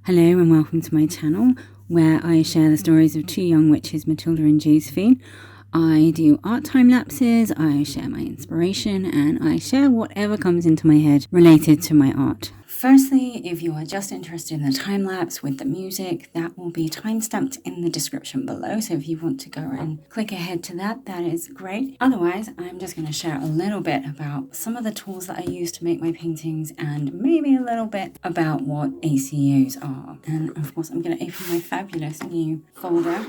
Hello and welcome to my channel where I share the stories of two young witches, Matilda and Josephine. I do art time lapses, I share my inspiration, and I share whatever comes into my head related to my art. Firstly, if you are just interested in the time lapse with the music, that will be time-stamped in the description below. So if you want to go and click ahead to that, that is great. Otherwise, I'm just going to share a little bit about some of the tools that I use to make my paintings and maybe a little bit about what ACEOs are. And of course, I'm going to open my fabulous new folder,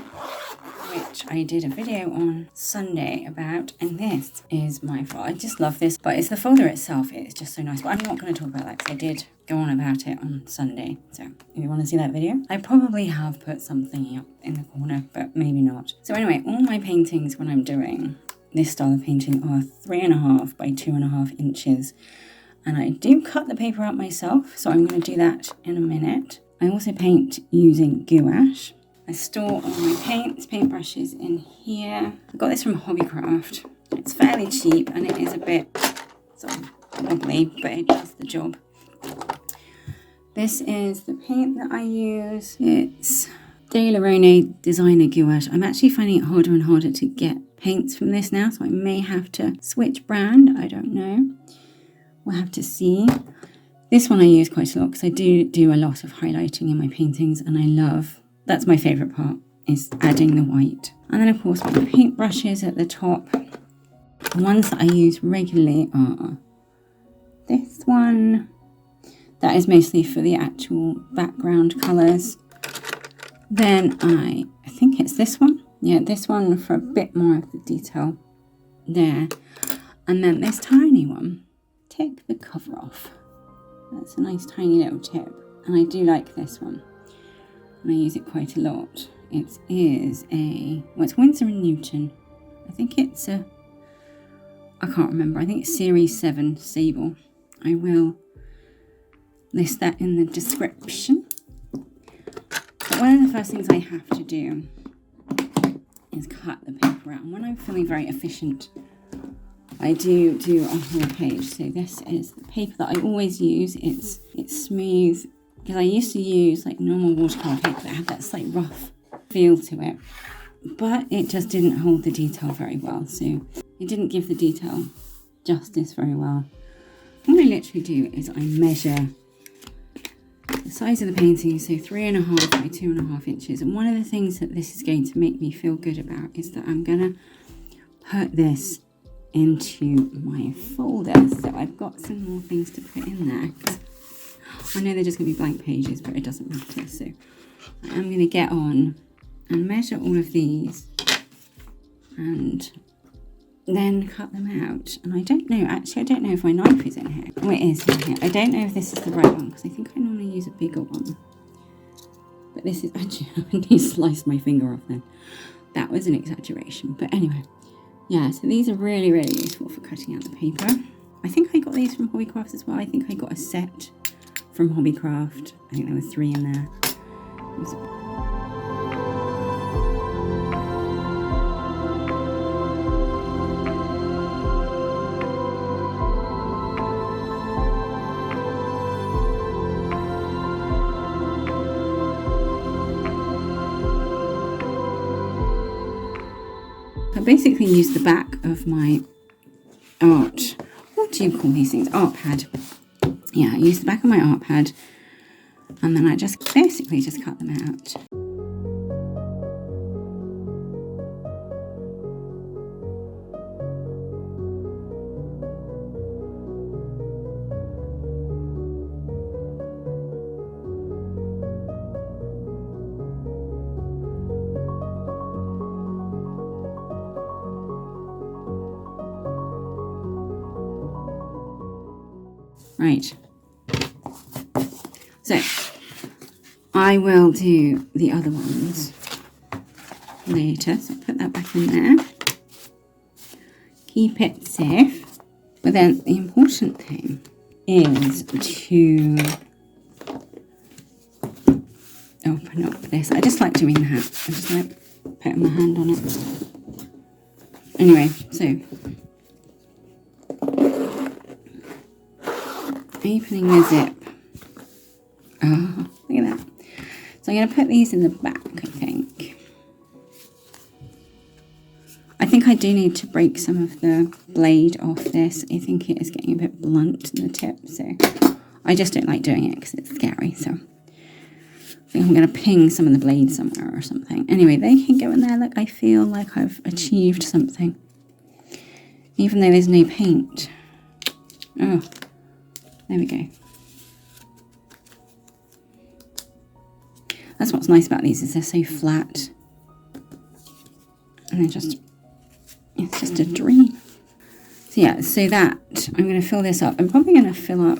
which I did a video on Sunday about, and this is my folder. I just love this, but it's the folder itself. It's just so nice, but I'm not going to talk about that because I did go on about it on Sunday. So if you want to see that video, I probably have put something up in the corner, but maybe not. So anyway, all my paintings when I'm doing this style of painting are 3.5 by 2.5 inches. And I do cut the paper out myself, so I'm going to do that in a minute. I also paint using gouache. I store all my paintbrushes in here. I got this from Hobbycraft. It's fairly cheap and it is a bit sort of wobbly, but it does the job. This is the paint that I use. It's Rowney Designer Gouache. I'm actually finding it harder and harder to get paints from this now, so I may have to switch brand. I don't know. We'll have to see. This one I use quite a lot because I do a lot of highlighting in my paintings, and I love, that's my favourite part, is adding the white. And then of course my paint brushes at the top. The ones that I use regularly are this one. That is mostly for the actual background colours. Then I think it's this one. Yeah, this one for a bit more of the detail there. And then this tiny one. Take the cover off. That's a nice tiny little tip. And I do like this one. And I use it quite a lot. It is it's Winsor and Newton. I think it's I can't remember. I think it's Series 7 Sable. I will list that in the description. But one of the first things I have to do is cut the paper out. And when I'm feeling very efficient, I do a whole page. So this is the paper that I always use. It's smooth, because I used to use like normal watercolour paper that had that slight rough feel to it, but it just didn't hold the detail very well. So it didn't give the detail justice very well. What I literally do is I measure the size of the painting, so 3.5 by 2.5 inches. And one of the things that this is going to make me feel good about is that I'm gonna put this into my folder. So I've got some more things to put in there. I know they're just gonna be blank pages, but it doesn't matter. So I'm gonna get on and measure all of these and then cut them out. And I don't know, actually I don't know if my knife is in here. Oh, it is in here. I don't know if this is the right one because I think I normally use a bigger one. But this is, actually, I need to slice my finger off then. That was an exaggeration. But anyway, yeah, so these are really, really useful for cutting out the paper. I think I got these from Hobbycraft as well. I think I got a set from Hobbycraft. I think there were 3 in there. I basically use the back of my art, what do you call these things? Art pad. Yeah, I use the back of my art pad and then I just basically just cut them out. Right, so I will do the other ones later, so I'll put that back in there, keep it safe, but then the important thing is to open up this. I just like doing that, I just like putting my hand on it. Anyway, so opening the zip. Oh, look at that. So I'm going to put these in the back, I think. I think I do need to break some of the blade off this. I think it is getting a bit blunt in the tip, so I just don't like doing it because it's scary. So I think I'm going to ping some of the blade somewhere or something. Anyway, they can go in there. Look, I feel like I've achieved something, even though there's no paint. Oh, there we go. That's what's nice about these, is they're so flat. And they're just, it's just a dream. So yeah, so that, I'm going to fill this up. I'm probably going to fill up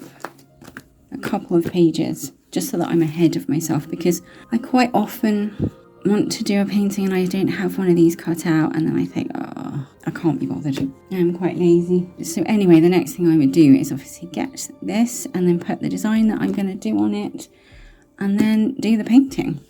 a couple of pages just so that I'm ahead of myself, because I quite often want to do a painting and I don't have one of these cut out, and then I think, oh, I can't be bothered. I'm quite lazy. So anyway, the next thing I would do is obviously get this and then put the design that I'm going to do on it, and then do the painting.